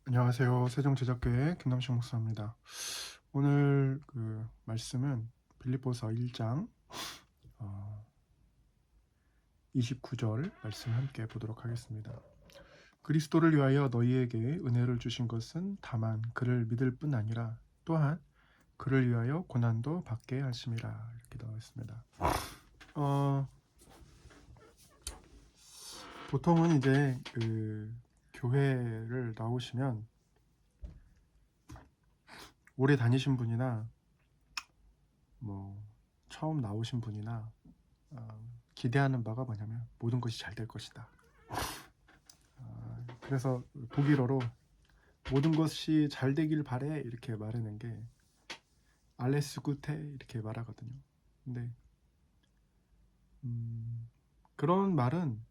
안녕하세요. 세종제작교회 김남식 목사입니다. 오늘 말씀은 빌립보서 1장 29절 말씀 함께 보도록 하겠습니다. 그리스도를 위하여 너희에게 은혜를 주신 것은 다만 그를 믿을 뿐 아니라 또한 그를 위하여 고난도 받게 하심이라, 이렇게 되어 있습니다. 보통은 이제 교회를 나오시면 오래 다니신 분이나 뭐 처음 나오신 분이나 기대하는 바가 뭐냐면 모든 것이 잘 될 것이다. 그래서 독일어로 모든 것이 잘 되길 바래 이렇게 말하는 게 알레스 구테 이렇게 말하거든요. 근데 그런 말은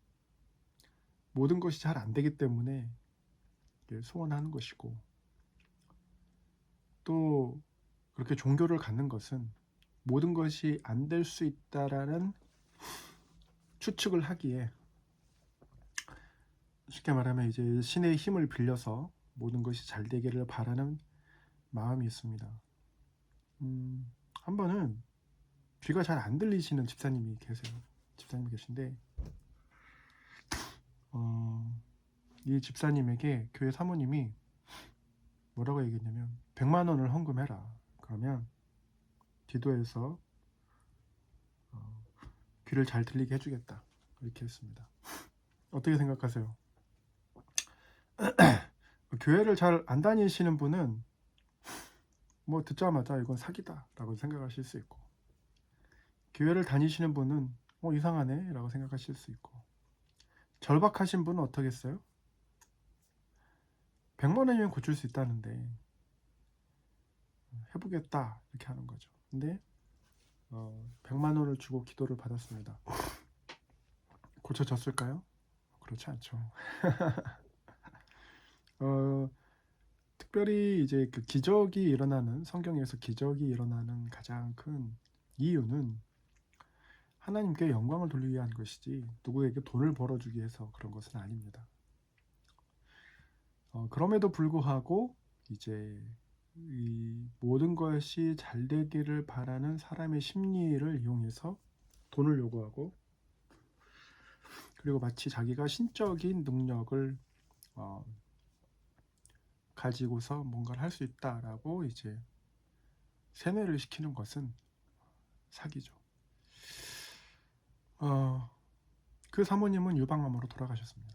모든 것이 잘 안 되기 때문에 소원하는 것이고, 또 그렇게 종교를 갖는 것은 모든 것이 안 될 수 있다라는 추측을 하기에, 쉽게 말하면 이제 신의 힘을 빌려서 모든 것이 잘 되기를 바라는 마음이 있습니다. 한 번은 귀가 잘 안 들리시는 집사님이 계신데, 이 집사님에게 교회 사모님이 뭐라고 얘기했냐면 100만 원을 헌금해라. 그러면 기도해서 귀를 잘 들리게 해주겠다. 이렇게 했습니다. 어떻게 생각하세요? 교회를 잘 안 다니시는 분은 뭐 듣자마자 이건 사기다 라고 생각하실 수 있고, 교회를 다니시는 분은 이상하네 라고 생각하실 수 있고, 절박하신 분은 어떻겠어요? 100만 원이면 고칠 수 있다는데 해보겠다 이렇게 하는 거죠. 근데 100만 원을 주고 기도를 받았습니다. 고쳐졌을까요? 그렇지 않죠. 특별히 이제 성경에서 기적이 일어나는 가장 큰 이유는 하나님께 영광을 돌리기 위한 것이지 누구에게 돈을 벌어주기 위해서 그런 것은 아닙니다. 그럼에도 불구하고 이제 이 모든 것이 잘 되기를 바라는 사람의 심리를 이용해서 돈을 요구하고, 그리고 마치 자기가 신적인 능력을 가지고서 뭔가를 할 수 있다라고 이제 세뇌를 시키는 것은 사기죠. 그 사모님은 유방암으로 돌아가셨습니다.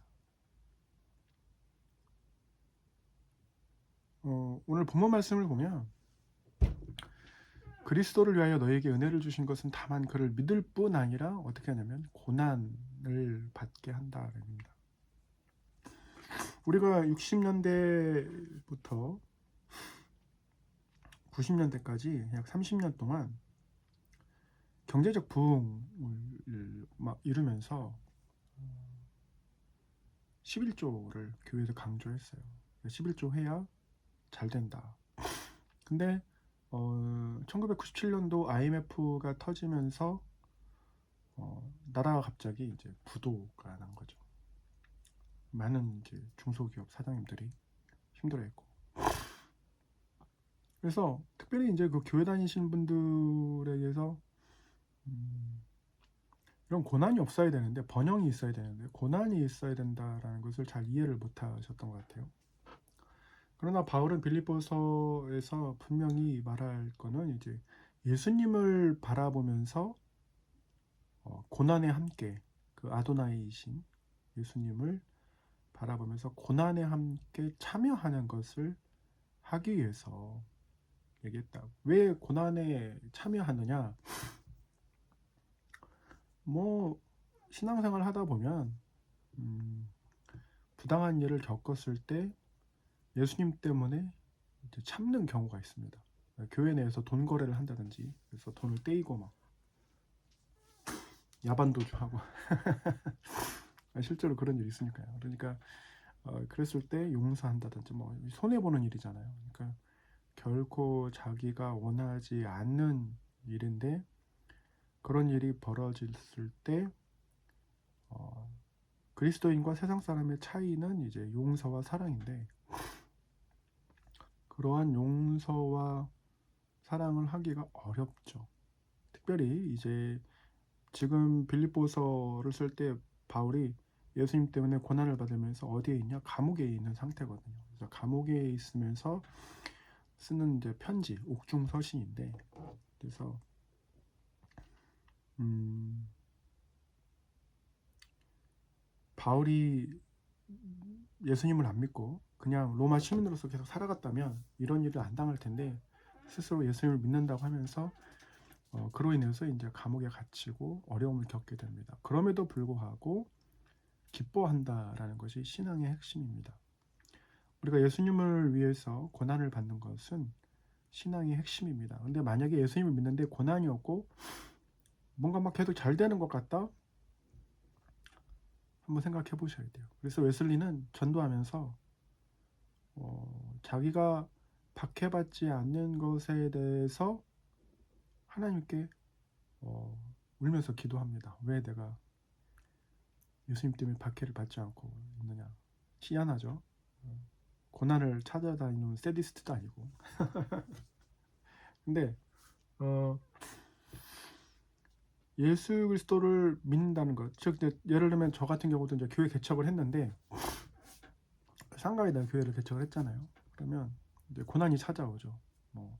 오늘 본문 말씀을 보면 그리스도를 위하여 너에게 은혜를 주신 것은 다만 그를 믿을 뿐 아니라 어떻게 하냐면 고난을 받게 한다는 겁니다. 우리가 60년대부터 90년대까지 약 30년 동안 경제적 부흥을 막 이루면서 11조를 교회에서 강조했어요. 11조 해야 잘 된다. 근데 1997년도 IMF가 터지면서 나라가 갑자기 이제 부도가 난 거죠. 많은 이제 중소기업 사장님들이 힘들어했고, 그래서 특별히 이제 그 교회 다니신 분들에게서 이런 고난이 없어야 되는데, 번영이 있어야 되는데 고난이 있어야 된다라는 것을 잘 이해를 못하셨던 것 같아요. 그러나 바울은 빌립보서에서 분명히 말할 거는 이제 예수님을 바라보면서 고난에 함께, 그 아도나이이신 예수님을 바라보면서 고난에 함께 참여하는 것을 하기 위해서 얘기했다. 왜 고난에 참여하느냐? 뭐 신앙생활 하다 보면 부당한 일을 겪었을 때 예수님 때문에 이제 참는 경우가 있습니다. 교회 내에서 돈 거래를 한다든지, 그래서 돈을 떼이고 막 야반도주하고 실제로 그런 일이 있으니까요. 그러니까 그랬을 때 용서한다든지 뭐 손해 보는 일이잖아요. 그러니까 결코 자기가 원하지 않는 일인데 그런 일이 벌어졌을 때 그리스도인과 세상 사람의 차이는 이제 용서와 사랑인데, 그러한 용서와 사랑을 하기가 어렵죠. 특별히 이제 지금 빌립보서를 쓸 때 바울이 예수님 때문에 고난을 받으면서 어디에 있냐? 감옥에 있는 상태거든요. 그래서 감옥에 있으면서 쓰는 이제 편지, 옥중서신인데, 그래서 바울이 예수님을 안 믿고 그냥 로마 시민으로서 계속 살아갔다면 이런 일을 안 당할 텐데, 스스로 예수님을 믿는다고 하면서 그로 인해서 이제 감옥에 갇히고 어려움을 겪게 됩니다. 그럼에도 불구하고 기뻐한다라는 것이 신앙의 핵심입니다. 우리가 예수님을 위해서 고난을 받는 것은 신앙의 핵심입니다. 근데 만약에 예수님을 믿는데 고난이 없고 뭔가 막 계속 잘 되는 것 같다? 한번 생각해 보셔야 돼요. 그래서 웨슬리는 전도하면서 자기가 박해받지 않는 것에 대해서 하나님께 울면서 기도합니다. 왜 내가 예수님 때문에 박해를 받지 않고 있느냐. 희한하죠. 고난을 찾아다니는 세디스트도 아니고. 근데 예수 그리스도를 믿는다는 것, 즉 예를 들면 저 같은 경우도 이제 교회 개척을 했는데 상가에다 교회를 개척을 했잖아요. 그러면 이제 고난이 찾아오죠. 뭐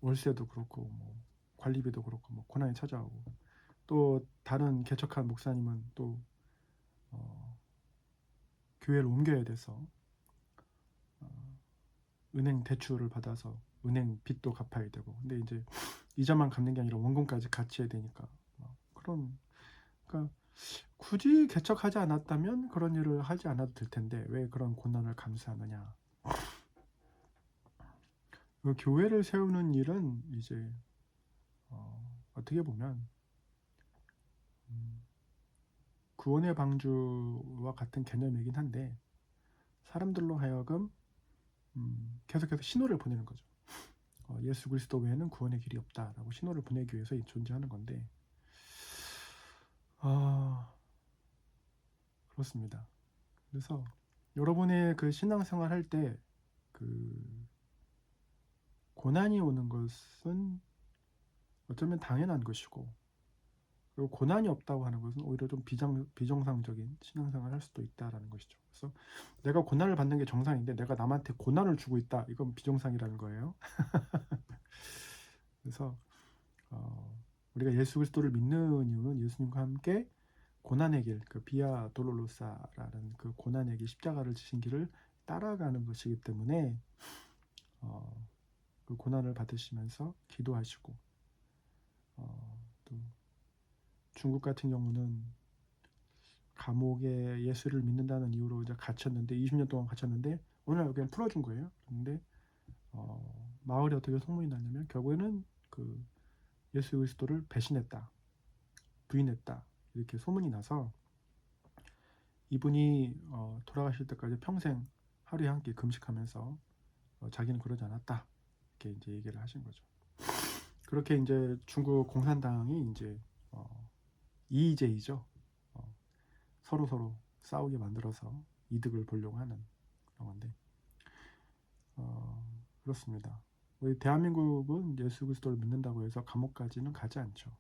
월세도 그렇고 뭐 관리비도 그렇고 뭐 고난이 찾아오고, 또 다른 개척한 목사님은 또 교회를 옮겨야 돼서 은행 대출을 받아서 은행 빚도 갚아야 되고, 근데 이제 이자만 갚는 게 아니라 원금까지 같이 해야 되니까 그런, 그러니까 굳이 개척하지 않았다면 그런 일을 하지 않아도 될 텐데 왜 그런 고난을 감수하느냐. 그 교회를 세우는 일은 이제 어떻게 보면 구원의 방주와 같은 개념이긴 한데, 사람들로 하여금 계속해서 신호를 보내는 거죠. 예수 그리스도 외에는 구원의 길이 없다라고 신호를 보내기 위해서 존재하는 건데, 그렇습니다. 그래서 여러분의 그 신앙생활 할 때 그 고난이 오는 것은 어쩌면 당연한 것이고, 그리고 고난이 없다고 하는 것은 오히려 좀 비정상적인 신앙생활을 할 수도 있다라는 것이죠. 그래서 내가 고난을 받는 게 정상인데 내가 남한테 고난을 주고 있다, 이건 비정상이라는 거예요. 그래서 우리가 예수 그리스도를 믿는 이유는 예수님과 함께 고난의 길, 그 비아 돌로로사라는 그 고난의 길, 십자가를 지신 길을 따라가는 것이기 때문에 그 고난을 받으시면서 기도하시고, 또 중국 같은 경우는 감옥에 예수를 믿는다는 이유로 이제 갇혔는데 20년 동안 갇혔는데 어느 날 그냥 풀어준 거예요. 근데 마을에 어떻게 소문이 났냐면 결국에는 그 예수 그리스도를 배신했다, 부인했다, 이렇게 소문이 나서 이분이 돌아가실 때까지 평생 하루에 한 끼 금식하면서 자기는 그러지 않았다, 이렇게 이제 얘기를 하신 거죠. 그렇게 이제 중국 공산당이 이제 이의제이죠. 서로 싸우게 만들어서 이득을 보려고 하는 그런 건데, 그렇습니다. 우리 대한민국은 예수 그리스도를 믿는다고 해서 감옥까지는 가지 않죠.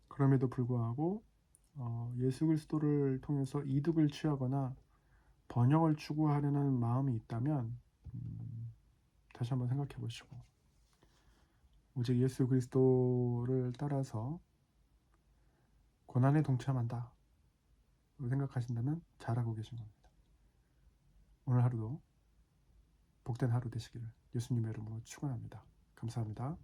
그럼에도 불구하고 예수 그리스도를 통해서 이득을 취하거나 번영을 추구하려는 마음이 있다면 다시 한번 생각해 보시고, 오직 예수 그리스도를 따라서 고난에 동참한다 생각하신다면 잘하고 계신 겁니다. 오늘 하루도 복된 하루 되시기를 예수님의 이름으로 축원합니다. 감사합니다.